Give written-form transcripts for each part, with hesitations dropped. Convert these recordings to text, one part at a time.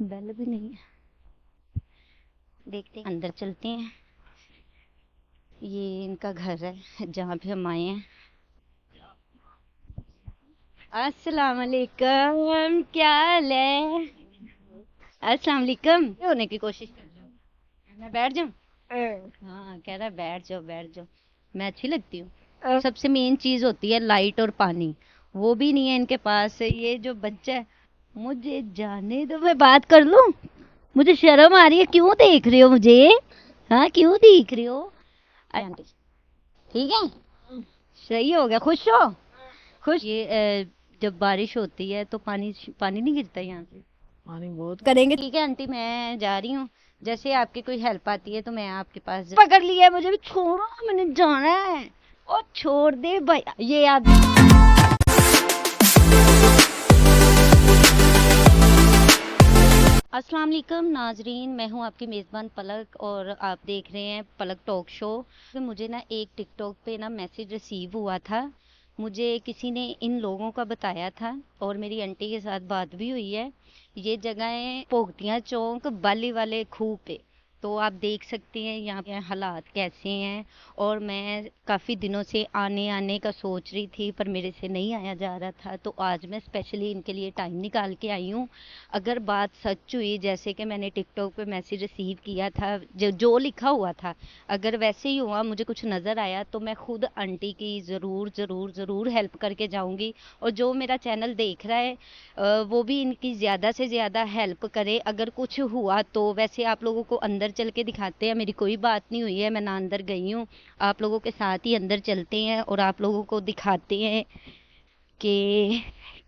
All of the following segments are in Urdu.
بیل بھی نہیں ہے، دیکھتے ہیں اندر چلتے ہیں. یہ ان کا گھر ہے جہاں پہ ہم آئے ہیں. السلام علیکم، کیا حال ہے؟ السلام علیکم. ہونے کی کوشش کر رہا ہوں. میں بیٹھ جاؤں؟ ہاں کہہ رہا ہے بیٹھ جاؤ بیٹھ جاؤ. میں اچھی لگتی ہوں؟ سب سے مین چیز ہوتی ہے لائٹ اور پانی، وہ بھی نہیں ہے ان کے پاس. یہ جو بچہ ہے، مجھے جانے دو، میں بات کر لوں. مجھے شرم آ رہی ہے. کیوں دیکھ رہے ہو مجھے؟ ہاں کیوں دیکھ رہے ہو؟ آنٹی ٹھیک ہے، صحیح ہو گیا. خوش ہو؟ خوش. یہ جب بارش ہوتی ہے تو پانی نہیں گرتا یہاں سے؟ پانی بہت کریں گے. ٹھیک ہے آنٹی، میں جا رہی ہوں. جیسے آپ کی کوئی ہیلپ آتی ہے تو میں آپ کے پاس پکڑ لیا ہے. مجھے بھی چھوڑو، میں نے جانا ہے. اور چھوڑ دے بھائی. یہ آپ السلام علیکم ناظرین، میں ہوں آپ کی میزبان پلک اور آپ دیکھ رہے ہیں پلک ٹاک شو. مجھے نا ایک ٹک ٹاک پہ نا میسیج ریسیو ہوا تھا. مجھے کسی نے ان لوگوں کا بتایا تھا اور میری انٹی کے ساتھ بات بھی ہوئی ہے. یہ جگہ ہے پوگتیاں چوک بالی والے کھوہ پہ. تو آپ دیکھ سکتے ہیں یہاں پہ حالات کیسے ہیں. اور میں کافی دنوں سے آنے کا سوچ رہی تھی پر میرے سے نہیں آیا جا رہا تھا. تو آج میں اسپیشلی ان کے لیے ٹائم نکال کے آئی ہوں. اگر بات سچ ہوئی جیسے کہ میں نے ٹک ٹاک پہ میسیج ریسیو کیا تھا، جو لکھا ہوا تھا، اگر ویسے ہی ہوا، مجھے کچھ نظر آیا تو میں خود آنٹی کی ضرور ہیلپ کر کے جاؤں گی. اور جو میرا چینل دیکھ رہا ہے وہ بھی ان کی زیادہ سے زیادہ ہیلپ کرے. اگر کچھ ہوا تو ویسے آپ لوگوں کو اندر چل کے دکھاتے ہیں. میری کوئی بات نہیں ہوئی ہے، میں نہ اندر گئی ہوں. آپ لوگوں کے ساتھ ہی اندر چلتے ہیں اور آپ لوگوں کو دکھاتے ہیں کہ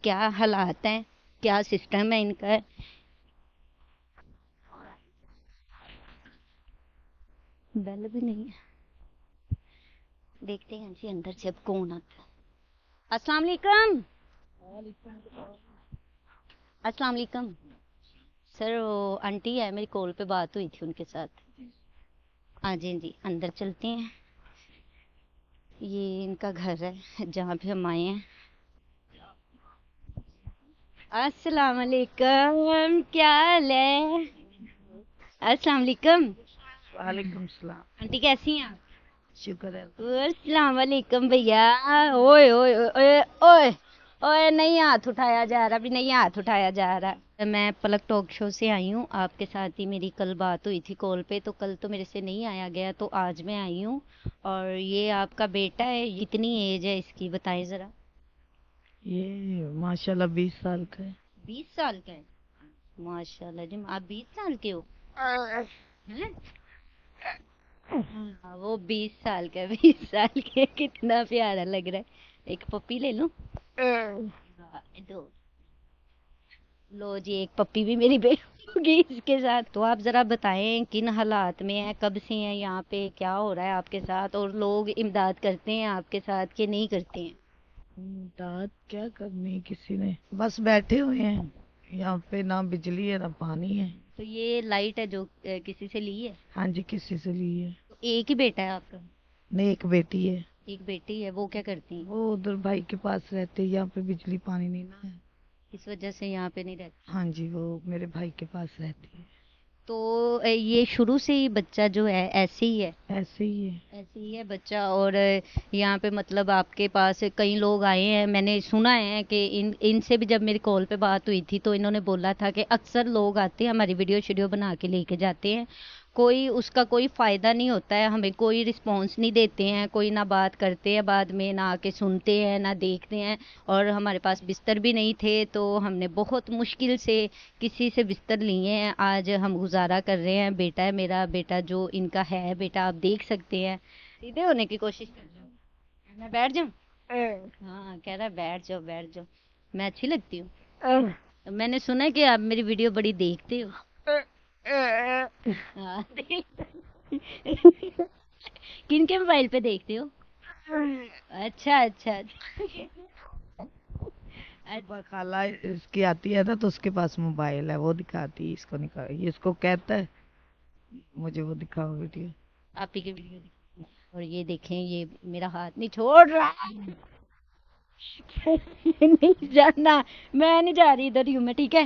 کیا حالات ہیں، کیا سسٹم ہے ان کا. بیل بھی نہیں ہے، دیکھتے ہیں جی اندر سے اب کون آتا ہے. السلام علیکم. السلام علیکم سر. وہ آنٹی ہے، میری کال پہ بات ہوئی تھی ان کے ساتھ. ہاں جی اندر چلتے ہیں. یہ ان کا گھر ہے جہاں پہ ہم آئے ہیں. السلام علیکم، کیا حال ہے؟ السلام علیکم. وعلیکم السلام. آنٹی کیسی ہیں آپ؟ شکر ہے. السلام علیکم بھیا. اوئے اوئے اوئے اوئے اوئے، نہیں ہاتھ اٹھایا جا رہا، بھی نہیں ہاتھ اٹھایا جا رہا. میں پلک ٹاک شو سے آئی ہوں. آپ کے ساتھ ہی میری کل بات ہوئی تھی کال پہ، تو کل تو میرے سے نہیں آیا گیا تو آج میں آئی ہوں. اور یہ آپ کا بیٹا ہے، کتنی ایج ہے اس کی بتائیں ذرا. یہ ماشاءاللہ 20 سال کا ہے. 20 سال کا ہے؟ ماشاء اللہ جی. آپ 20 سال کے ہو؟ ہیں؟ ہاں وہ 20 سال کا. 20 سال کے کتنا پیارا لگ رہا ہے. ایک پپی لے لوں؟ دو. لو جی، ایک پپی بھی میری بیٹی ہوگی اس کے ساتھ. تو آپ ذرا بتائیں کن حالات میں ہیں، کب سے ہیں یہاں پہ، کیا ہو رہا ہے آپ کے ساتھ، اور لوگ امداد کرتے ہیں آپ کے ساتھ کہ نہیں کرتے ہیں؟ امداد کیا کرنی کسی نے، بس بیٹھے ہوئے ہیں. یہاں پہ نہ بجلی ہے نہ پانی ہے. تو یہ لائٹ ہے جو کسی سے لی ہے؟ ہاں جی کسی سے لی ہے. تو ایک ہی بیٹا ہے آپ کا؟ نہیں ایک بیٹی ہے. ایک بیٹی ہے. وہ کیا کرتی ہیں؟ وہ ادھر بھائی کے پاس رہتے. یہاں پہ بجلی پانی نہیں نا ہے، اس وجہ سے یہاں پہ نہیں رہتی. ہاں جی وہ میرے بھائی کے پاس رہتی ہے. تو یہ شروع سے ہی بچہ جو ہے ایسے ہی ہے؟ ایسے ہی ہے. ایسے ہی ہے بچہ. اور یہاں پہ مطلب آپ کے پاس کئی لوگ آئے ہیں، میں نے سنا ہے کہ ان سے بھی جب میری کال پہ بات ہوئی تھی تو انہوں نے بولا تھا کہ اکثر لوگ آتے ہیں ہماری ویڈیو بنا کے لے کے جاتے ہیں، کوئی اس کا کوئی فائدہ نہیں ہوتا ہے، ہمیں کوئی رسپانس نہیں دیتے ہیں، کوئی نہ بات کرتے ہیں، بعد میں نہ آ کے سنتے ہیں نہ دیکھتے ہیں. اور ہمارے پاس بستر بھی نہیں تھے تو ہم نے بہت مشکل سے کسی سے بستر لیے ہیں. آج ہم گزارا کر رہے ہیں. بیٹا ہے میرا، بیٹا جو ان کا ہے بیٹا آپ دیکھ سکتے ہیں. سیدھے ہونے کی کوشش کر رہا ہوں. میں بیٹھ جاؤں؟ ہاں کہہ رہا بیٹھ جاؤ بیٹھ جاؤ. میں اچھی لگتی ہوں؟ میں نے سنا ہے کہ آپ میری ویڈیو بڑی دیکھتے ہو. ہاں کن کے موبائل پہ دیکھتے ہو؟ اچھا. خالہ اس کی آتی ہے نا تو اس کے پاس موبائل ہے، وہ دکھاتی ہے اس کو. یہ اس کو کہتا ہے مجھے وہ دکھاؤ ویڈیو. آپ ہی کی ویڈیو دیکھیں. اور یہ دیکھیں، یہ میرا ہاتھ نہیں چھوڑ رہا. نہیں جانا، میں نہیں جا رہی، ادھر ہی ہوں میں. ٹھیک ہے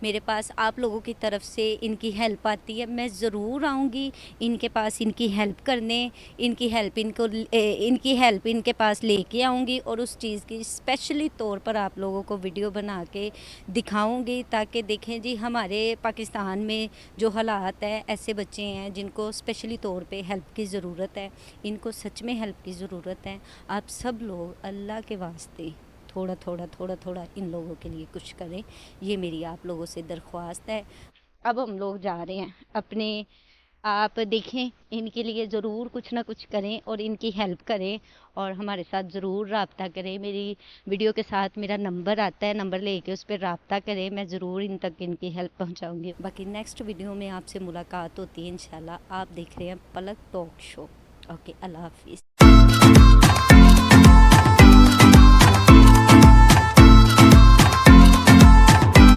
میرے پاس آپ لوگوں کی طرف سے ان کی ہیلپ آتی ہے، میں ضرور آؤں گی ان کے پاس ان کی ہیلپ کرنے، ان کی ہیلپ ان کے پاس لے کے آؤں گی، اور اس چیز کی اسپیشلی طور پر آپ لوگوں کو ویڈیو بنا کے دکھاؤں گی، تاکہ دیکھیں جی ہمارے پاکستان میں جو حالات ہے، ایسے بچے ہیں جن کو اسپیشلی طور پہ ہیلپ کی ضرورت ہے، ان کو سچ میں ہیلپ کی ضرورت ہے۔ آپ سب لوگ اللہ کے واسطے تھوڑا تھوڑا ان لوگوں کے لیے کچھ کریں، یہ میری آپ لوگوں سے درخواست ہے۔ اب ہم لوگ جا رہے ہیں اپنے، آپ دیکھیں ان کے لیے ضرور کچھ نہ کچھ کریں اور ان کی ہیلپ کریں، اور ہمارے ساتھ ضرور رابطہ کریں۔ میری ویڈیو کے ساتھ میرا نمبر آتا ہے، نمبر لے کے اس پہ رابطہ کریں، میں ضرور ان تک ان کی ہیلپ پہنچاؤں گی۔ باقی نیکسٹ ویڈیو میں آپ سے ملاقات ہوتی ہے انشاءاللہ۔ آپ دیکھ رہے ہیں پلک ٹاک شو۔ اوکے، اللہ حافظ۔